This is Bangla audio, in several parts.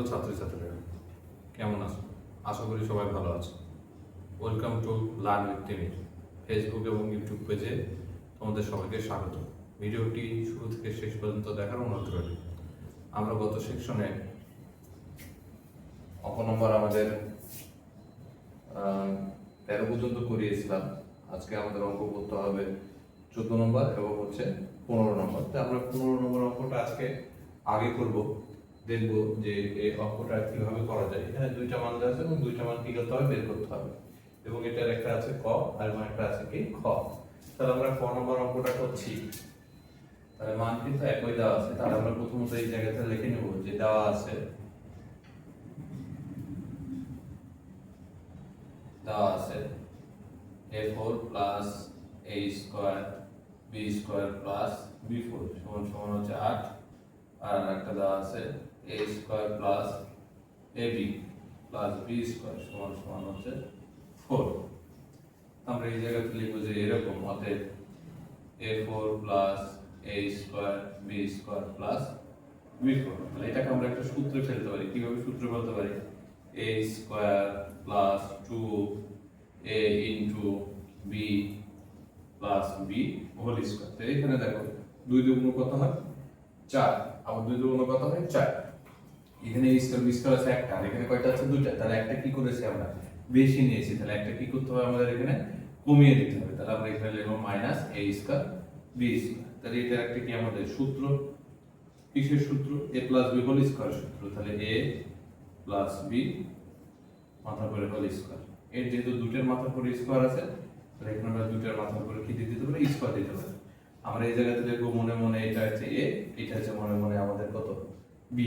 হ্যালো ছাত্রছাত্রীরা, কেমন আছো? আশা করি সবাই ভালো আছো। ওয়েলকাম টু লার্ন উইথ টিমির ফেসবুক এবং ইউটিউব পেজে তোমাদের সবাইকে স্বাগত। ভিডিওটি শুরু থেকে শেষ পর্যন্ত দেখার অনুরোধ রইল। আমরা গত সেকশনে অঙ্ক নম্বর আমাদের 13 পর্যন্ত করিয়েছিলাম। আজকে আমাদের অঙ্ক করতে হবে 14 নম্বর এবং হচ্ছে 15 নম্বর। তো আমরা 15 নম্বর অঙ্কটা আজকে আগে করব, দেখবো যে এই অঙ্কটা কিভাবে করা যায়। এখানে দুইটা মান দেওয়া আছে এবং দুইটা মান কি করতে হবে, বের করতে হবে। এবং এটার একটা আছে ক আর একটা আছে কি খ। তাহলে আমরা ক নম্বর অঙ্কটা করছি। তাহলে মান কিন্তু একই দেওয়া আছে। তাহলে আমরা প্রথমত এই জায়গাতে লিখে নেব যে দেওয়া আছে a4 plus a square b square plus b4 সমান সমান হচ্ছে 8। আর একটা দেওয়া আছে a square plus ab plus b square সমান সমান হচ্ছে 4। আমরা এই জায়গাতে লিখব যে এরকম, অতএব a4 plus a square b square plus b4। তাহলে এটাকে আমরা একটা সূত্রে ফেলতে পারি। কিভাবে সূত্র ফেলতে পারি? a square plus 2a into b plus b whole square. তো এখানে দেখো 2 দুগুণ কত হয় 4, আবার 2 দুগুণ কত হয় 4। এখানে a স্কয়ার b স্কয়ার আছে একটা, আর এখানে কয়টা আছে দুইটা। তাহলে একটা কি করেছি আমরা, বেশি নিয়েছি। তাহলে একটা কি করতে হবে আমাদের, এখানে কমিয়ে দিতে হবে। তাহলে আমরা এখানে লিখব minus a square b square. তাহলে এটা একটা কি আমাদের সূত্র, কিসের সূত্র? a plus b whole square সূত্র। তাহলে a প্লাস b মাথার উপরে হোল স্কয়ার। এর যেহেতু দুটের মাথার উপরে স্কয়ার আছে, তাহলে এখানে আমরা দুটের মাথার উপরে কি দিতে পারি, স্কয়ার দিতে পারি। আমরা এই জায়গাতে লিখব মনে মনে এটা হচ্ছে a, এটা হচ্ছে মনে মনে আমাদের কত b।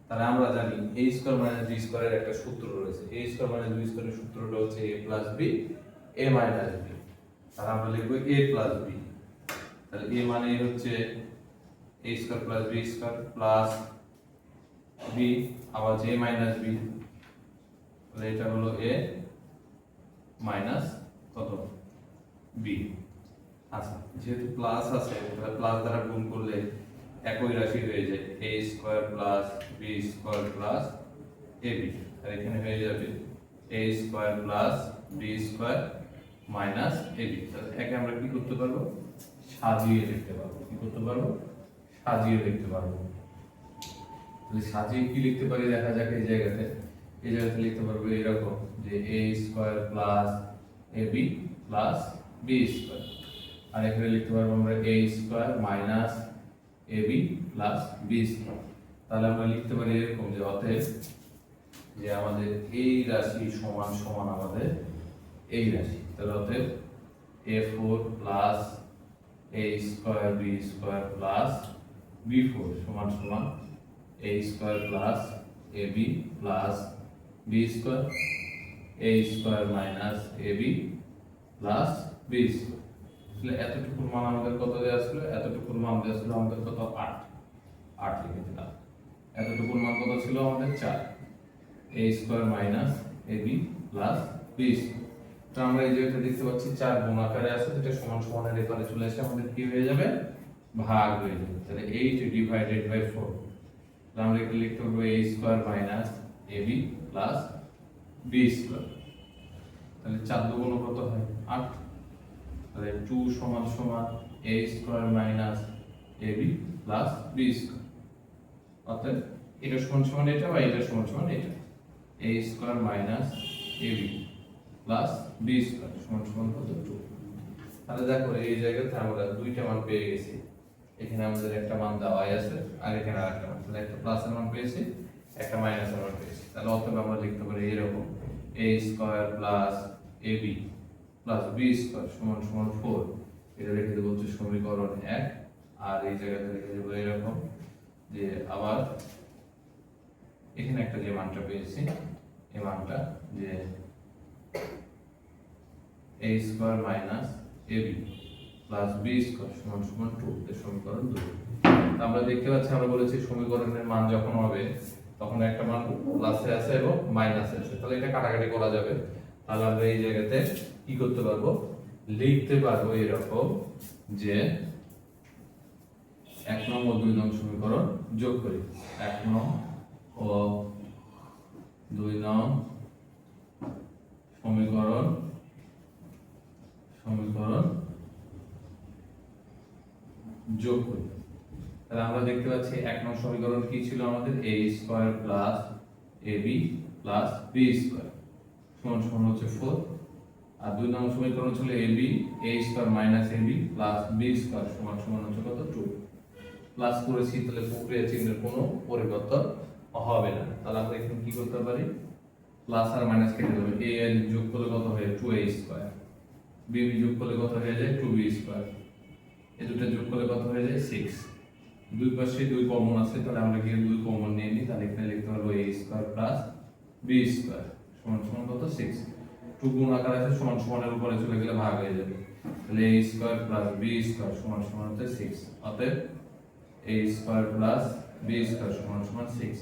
তাহলে আমরা জানি a স্কয়ার মাইনাস b স্কয়ারের একটা সূত্র রয়েছে। a স্কয়ার মাইনাস b স্কয়ারের সূত্রটা হচ্ছে a plus b a minus b। তাহলে আমরা লিখব a প্লাস b। তাহলে a মানে হচ্ছে a square plus b square plus b আবার a মাইনাস b। তাহলে এটা হলো a মাইনাস কত b। আচ্ছা, যেহেতু প্লাস আছে তাহলে প্লাস দ্বারা গুণ করলে একই রাশি হয়ে যায় a square plus b square plus ab। আর এখানে হয়ে যাবে a square plus b square minus ab। তাহলে একে আমরা কি করতে পারবো, সাজিয়ে লিখতে পারবো। কি করতে পারবো, সাজিয়ে লিখতে পারবো। তাহলে সাজিয়ে কি লিখতে পারি দেখা যাক। এই জায়গাতে লিখতে পারবো এরকম যে a square plus ab plus b square. আর এখানে লিখতে পারবো আমরা a square minus ab plus b square. তাহলে আমরা লিখতে পারি এরকম যে অতএব যে আমাদের এই রাশি সমান সমান আমাদের এই রাশি। তাহলে অতএব a4 plus a square b square plus b4 সমান সমান a square plus ab plus b square a square minus ab plus b square. তাহলে এতটুকুর মান আমাদের কত দেওয়া ছিল, এতটুকুর মান দেওয়া ছিল আমাদের কত 8 লিখে দিলাম। এতটুকুর মান কত ছিল আমাদের 4, a square minus ab plus b square. তো আমরা এই জায়গাটা দেখতে পাচ্ছি 4 গুণ আকারে আছে, যেটা সমান সমানের এখানে চলে আসে আমাদের কি হয়ে যাবে, ভাগ হয়ে যাবে। তাহলে 8 ডিভাইডেড বাই 4। তাহলে আমরা এখানে লিখতে পারবো a square minus ab plus b square. তাহলে 4 দুগুণ কত হয় 8। তাহলে 2 সমান সমান a square minus ab plus b square. অতএব এটা সমান সমান এটা বা এটা সমান সমান এটা, a square minus ab plus b square সমান সমান কত 2। তাহলে দেখো এই জায়গাতে আমরা দুইটা মান পেয়ে গেছি। এখানে আমাদের একটা মান দেওয়াই আছে আর এখানে আরেকটা মান। তাহলে একটা প্লাসের মান পেয়েছি, একটা মাইনাসের মান পেয়েছি। তাহলে অতএব আমরা লিখতে পারি এরকম a square plus ab plus b square সমান সমান 4। এটা লিখে দেব হচ্ছে সমীকরণ 1। আর এই জায়গাতে লিখে দেব এরকম যে আবার এখানে একটা যে মানটা পেয়েছি, এই মানটা যে a square minus ab plus b square সমান সমান 2, এর সমীকরণ 2। তো আমরা দেখতে পাচ্ছি, আমরা বলেছি সমীকরণের মান যখন হবে তখন একটা মান প্লাসে আছে এবং মাইনাসে আছে। তাহলে এটা কাটাকাটি করা যাবে। তাহলে আমরা এই জায়গাতে কি করতে পারবো, লিখতে পারবো এরকম যে 1 নং ও 2 নং সমীকরণ যোগ করি। 1 নং ও 2 নং সমীকরণ যোগ করি। তাহলে আমরা দেখতে পাচ্ছি 1 নং সমীকরণ কি ছিল আমাদের a square plus ab plus b square সমান সমান হচ্ছে 4, আর 2 নং সমীকরণ ছিল ab a square minus ab plus b square সমান সমান হচ্ছে কত 2। প্লাস করেছি, তাহলে প্রক্রিয়া চিহ্নের কোনো পরিবর্তন হবে না। তাহলে আমরা এখানে কি করতে পারি, প্লাস আর মাইনাস কেটে দেব, a এর যোগ করলে কত হয় 2a স্কয়ার, b যোগ করলে কত হয়ে যায় 2b স্কয়ার, এই দুটো যোগ করলে কত হয়ে যায় 6। দুই পাশে 2 কমন আছে, তাহলে আমরা কি 2 কমন নিয়ে নিই, তাহলে এখানে লিখতে পারবো a square plus b square সমান সমান কত 6। 2 গুণ আকার আছে, সমান সমানের উপরে চলে গেলে ভাগ হয়ে যাবে, তাহলে a square plus b square সমান সমান হচ্ছে 6। অতএব a square plus b square সমান সমান 6।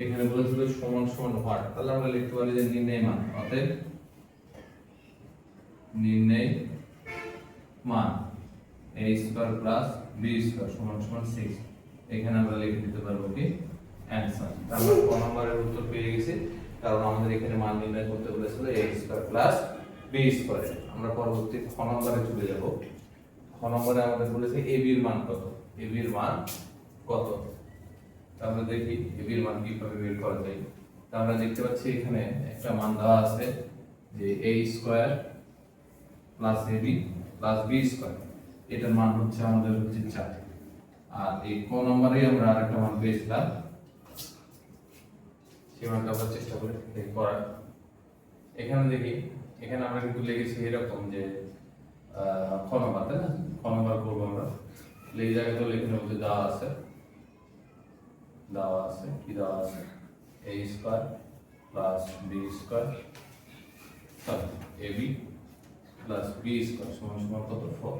এখানে বলেছিল সমান সমান হোয়াট, তাহলে আমরা লিখতে পারি যে নির্ণয় মান। অতএব নির্ণয় মান a square plus b square সমান সমান 6। এখানে আমরা লিখে দিতে পারবো কি অ্যানসার। তাহলে ক নম্বরের উত্তর পেয়ে গেছি, কারণ আমাদের এখানে মান নির্ণয় করতে বলেছিল a square plus b square. আমরা পরবর্তী খ নম্বরে চলে যাব। খ নম্বরে আমাদের বলেছে ab এর মান কত, ab এর মান কত, আমরা দেখি ab এর মান কিভাবে বের করা যায়। তা আমরা দেখতে পাচ্ছি এখানে একটা মান দেওয়া আছে যে a square plus ab plus b square, এটার মান হচ্ছে আমাদের হচ্ছে 4। আর এই ক নম্বরে আমরা আরেকটা মান পেয়েছিলাম, সেই মানটা আমরা চেষ্টা করি করার। এখানে দেখি, এখানে আমরা কিন্তু লিখেছি এরকম যে খ নম্বর, তাই না, খ নম্বর করবো আমরা। এই জায়গায় তো এখানে বলতে দেওয়া আছে কি দেওয়া আছে a square plus b square ab plus b square সমান সমান কত 4।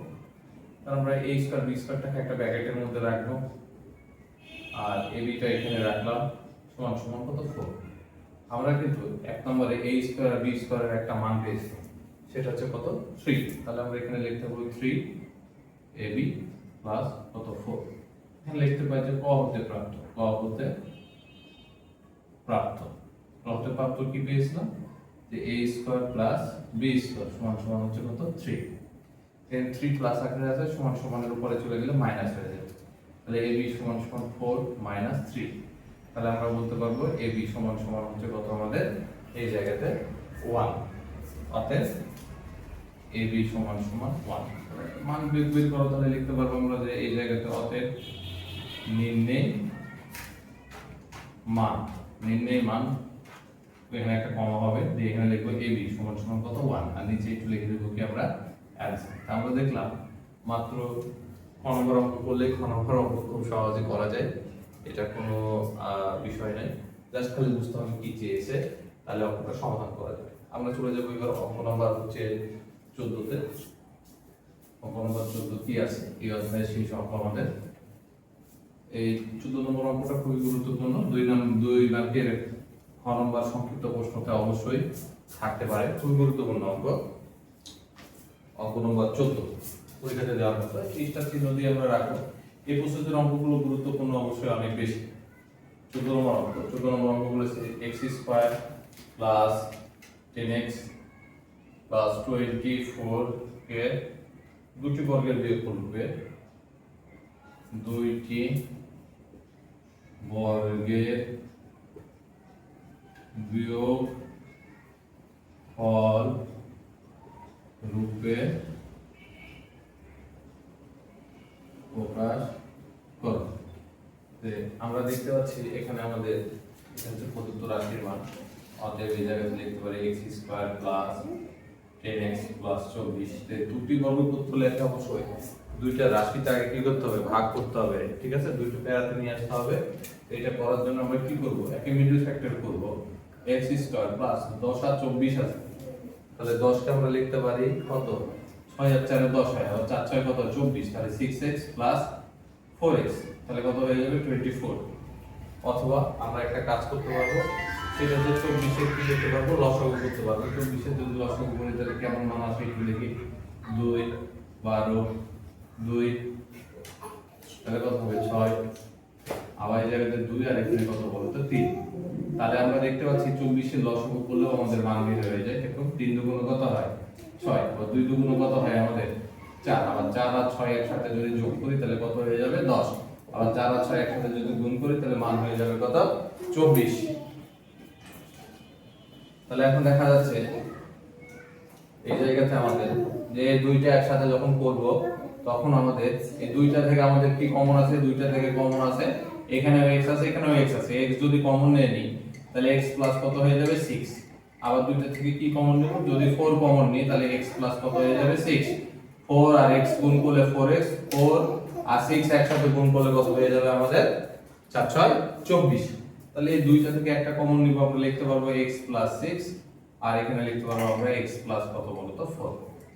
আমরা a স্কয়ার b স্কয়ারটাকে একটা ব্র্যাকেটের মধ্যে রাখবো, আর ab টা এখানে রাখলাম, সমান সমান কত 4। আমরা কিন্তু এক নম্বরে a স্কয়ার আর b স্কয়ারের একটা মান পেয়েছি, সেটা হচ্ছে কত 3। তাহলে আমরা এখানে লিখতে পারি 3 ab প্লাস কত 4। এখানে লিখতে পাই যে ক হতে প্রাপ্ত কি পেয়েছিলাম যে a square plus b square সমান সমান হচ্ছে কত 3। এখানে 3 প্লাস আকারে আছে, সমান সমানের উপরে চলে গেলে মাইনাস হয়ে যাবে, তাহলে ab সমান সমান 4 মাইনাস 3। তাহলে আমরা বলতে পারবো ab সমান সমান হচ্ছে কত আমাদের এই জায়গাতে 1। অতএব ab সমান সমান 1। মান বের করো, তাহলে লিখতে পারবো আমরা যে এই জায়গাতে অতএব নির্ণয় মান এখানে একটা কমা হবে, দিয়ে এখানে লিখবো ab সমান সমান কত 1, আর নিচে একটু লিখে দেবো কি আমরা অ্যানসার। আমরা দেখলাম মাত্র খ নম্বর অঙ্ক করলে খ নম্বর অঙ্ক খুব সহজে করা যায়, এটা কোনো বিষয় নাই, জাস্ট খালি বুঝতে হবে কি চেয়েছে, তাহলে অঙ্কটা সমাধান করা যাবে। আমরা চলে যাবো এবার অঙ্ক নম্বর হচ্ছে 14তে। অঙ্ক নম্বর 14 কি আছে এই অধ্যায়ে, সেই অঙ্ক আমাদের এই 14 নম্বর অঙ্কটা খুবই গুরুত্বপূর্ণ। 2 মার্কের খ নম্বর সংক্ষিপ্ত প্রশ্নতে অবশ্যই থাকতে পারে, খুবই গুরুত্বপূর্ণ অঙ্ক। অঙ্ক নম্বর 14 পরীক্ষাতে দেওয়ার কথা, এইটা চিহ্ন দিয়ে আমরা রাখবো। এই প্রশ্নের অঙ্কগুলো গুরুত্বপূর্ণ অবশ্যই অনেক বেশি। 14 নম্বর অঙ্ক বলেছে x square plus 10x plus 24 কে দুটি বর্গের বিয়োগফল রূপে দুইটি বর্গের বিয়োগফল রূপে প্রকাশ করো। আমরা দেখতে পাচ্ছি এখানে আমাদের প্রদত্ত রাশির মান, অতএব এই জায়গায় লিখতে পারি x square plus 10x plus 24। দুটি বর্গ করতে হলে একটা অবশ্যই দুইটা রাশিতে আগে কি করতে হবে, ভাগ করতে হবে, ঠিক আছে, দুইটা প্যারাতে নিয়ে আসতে হবে। এটা করার জন্য আমরা কি করব, একে মিডল ফ্যাক্টর করব, x স্কয়ার প্লাস 10 আর 24 আছে, তাহলে 10 কে আমরা লিখতে পারি কত 6 আর 4 10 হয়, আর 4 6 কত 24, তাহলে 6x প্লাস 4x, তাহলে কত হয়ে যাবে 24। অথবা আমরা একটা কাজ করতে পারবো, সেটা হচ্ছে 24 এর কি করতে পারবো, লসাগু করতে পারবো। 24 এর যদি লসাগু করি তাহলে কেমন মান আসবে একটু দেখি, 2 12 2, তাহলে কত হবে 6, আবার এই জায়গাতে 2 আর এখানে কত বলো তো 3, তাহলে আমরা দেখতে পাচ্ছি 24 এর লসাগু করলেও আমাদের মান বের হয়ে যায়। দেখুন 3 দুগুণ কত হয় 6, আবার 2 দুগুণ কত হয় আমাদের 4, আবার 4 আর 6 একসাথে যদি যোগ করি তাহলে কত হয়ে যাবে 10, আবার 4 আর 6 একসাথে যদি গুণ করি তাহলে মান হয়ে যাবে কত 24। তাহলে এখন দেখা যাচ্ছে এই জায়গাতে আমাদের যে দুইটা একসাথে যখন করব তখন আমাদের এই দুইটা থেকে আমাদের কি কমন আছে, দুইটা থেকে কমন আছে, এখানেও x আছে এখানেও x আছে, x যদি কমন নিয়ে নিই তাহলে x প্লাস কত হয়ে যাবে 6, আবার দুইটা থেকে কি কমন নেব, যদি 4 কমন নিই তাহলে x প্লাস কত হয়ে যাবে 6, 4 আর x গুণ করলে 4x, 4 আর 6 একসাথে গুণ করলে কত হয়ে যাবে আমাদের 4 6 24। তাহলে এই দুইটা থেকে একটা কমন নিব, আমরা লিখতে পারবো x প্লাস 6, আর এখানে লিখতে পারবো আমরা x প্লাস কত বলতো 4।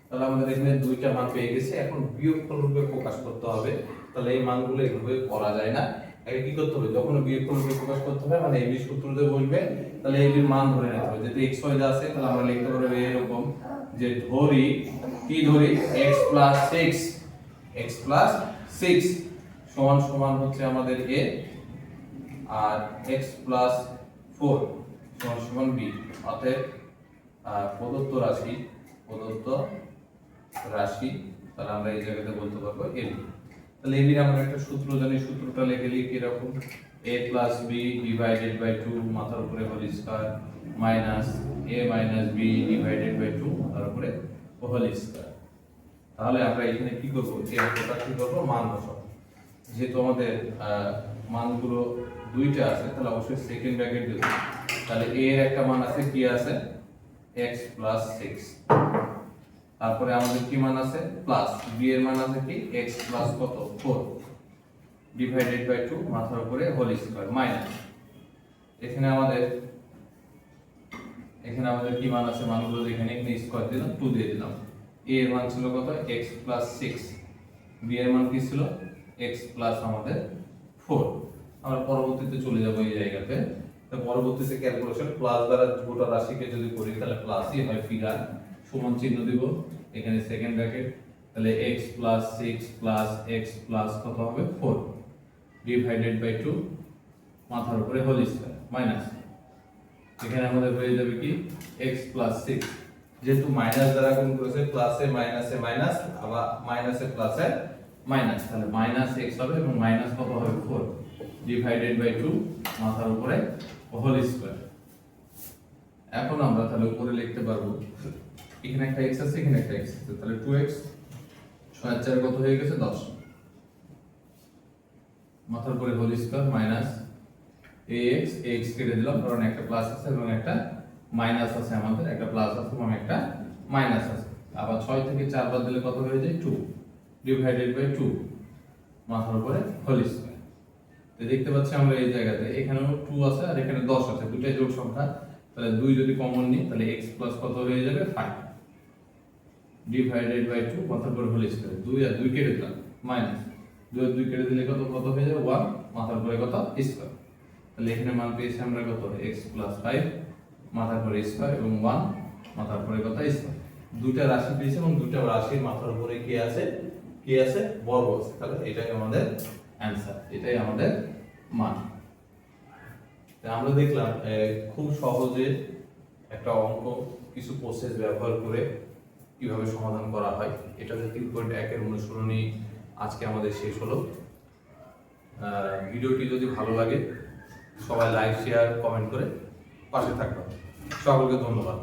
তাহলে আমাদের এখানে দুইটা মান পেয়ে গেছি, এখন বিয়োগফল রূপে প্রকাশ করতে হবে। তাহলে এই মানগুলো এইভাবে করা যায় না, আগে কি করতে হবে, যখন বিয়োগফল রূপে প্রকাশ করতে হবে মানে এবি সূত্র দিয়ে বসবে, তাহলে এবির মান ধরে নিতে হবে। যেহেতু x y আছে তাহলে আমরা লিখতে পারবো এরকম যে ধরি কি ধরি x প্লাস 6, x প্লাস 6 সমান সমান হচ্ছে আমাদের a, আর x প্লাস 4 সমান সমান b। অতএব প্রদত্ত রাশি তাহলে আমরা এই জায়গাতে বলতে পারবো এবি। তাহলে এবি এর আমরা একটা সূত্র জানি, সূত্রটা লিখে লিখি এরকম a plus b divided by 2 মাথার উপরে whole square minus a minus b divided by 2 মাথার উপরে হোল স্কয়ার। তাহলে আমরা এখানে কি করব, এই অঙ্কটা কি করব, মান বসাবো। যেহেতু আমাদের মানগুলো দুইটা আছে তাহলে অবশ্যই সেকেন্ড ব্র্যাকেট দেব। তাহলে a এর একটা মান আছে কি আছে x প্লাস 6, তারপরে আমাদের কি মান আছে প্লাস b এর মান আছে কি x প্লাস কত 4 ডিভাইডেড বাই 2 মাথার উপরে হোল স্কয়ার মাইনাস এখানে আমাদের কি মান আছে, মানগুলো এখানে স্কয়ার দিলাম 2 দিয়ে দিলাম। a এর মান ছিল কত x প্লাস 6, b এর মান কি ছিল x প্লাস আমাদের 4। আমরা পরবর্তীতে চলে যাব এই জায়গাতে। তো পরবর্তীতে ক্যালকুলেশন প্লাস দ্বারা গোটা রাশিকে যদি করি তাহলে প্লাসই হয়, ফিগার সমান চিহ্ন দিব এখানে সেকেন্ড ব্র্যাকেট, তাহলে x plus 6 plus x plus কত হবে 4 ডিভাইডেড বাই 2 মাথার উপরে হোল স্কয়ার মাইনাস এখানে আমাদের হয়ে যাবে কি x প্লাস 6, যেহেতু মাইনাস দ্বারা গুণ করেছে প্লাসে মাইনাসে মাইনাস, আবার মাইনাসে প্লাসে মাইনাস, তাহলে মাইনাস x হবে এবং মাইনাস কত হবে 4 ডিভাইডেড বাই 2 মাথার উপরে হোল স্কয়ার। এখন আমরা তাহলে উপরে লিখতে পারবো এখানে একটা x আছে এখানে একটা x আছে, তাহলে 2x 6 আর 4 কত হয়ে গেছে 10 মাথার উপরে হোল স্কয়ার মাইনাস ax কেটে দিলাম কারণ একটা প্লাস আছে এবং একটা মাইনাস আছে, আমাদের একটা প্লাস আছে এবং একটা মাইনাস আছে, আবার 6 থেকে 4 বাদ দিলে কত হয়ে যায় 2 ডিভাইডেড বাই 2 মাথার উপরে হোল স্কয়ার। তো দেখতে পাচ্ছি আমরা এই জায়গাতে এখানেও 2 আছে আর এখানে 10 আছে, দুটোই জোড় সংখ্যা, তাহলে 2 যদি কমন নিই তাহলে x প্লাস কত হয়ে যাবে 5 ডিভাইডেড বাই 2 মাথার উপরে হোল স্কয়ার, 2 আর 2 কেটে দিলাম মাইনাস 2 আর 2 কেটে দিলে কত হয়ে যাবে 1 মাথার উপরে কত স্কয়ার। তাহলে এখানে মান পেয়েছি আমরা কত x প্লাস 5 মাথার উপরে স্কয়ার এবং 1 মাথার উপরে কত স্কয়ার। দুটো রাশি পেয়েছি এবং দুটো রাশির মাথার উপরে কি আছে বর্গ আছে, তাহলে এটাই আমাদের অ্যানসার, এটাই আমাদের মান। আমরা দেখলাম খুব সহজে একটা অঙ্ক কিছু প্রসেস ব্যবহার করে কিভাবে সমাধান করা হয়। এটা 3.1 এর অনুশীলনী আজকে আমাদের শেষ হলো। ভিডিওটি যদি ভালো লাগে সবাই লাইক শেয়ার কমেন্ট করে পাশে থাকবেন। সকলকে ধন্যবাদ।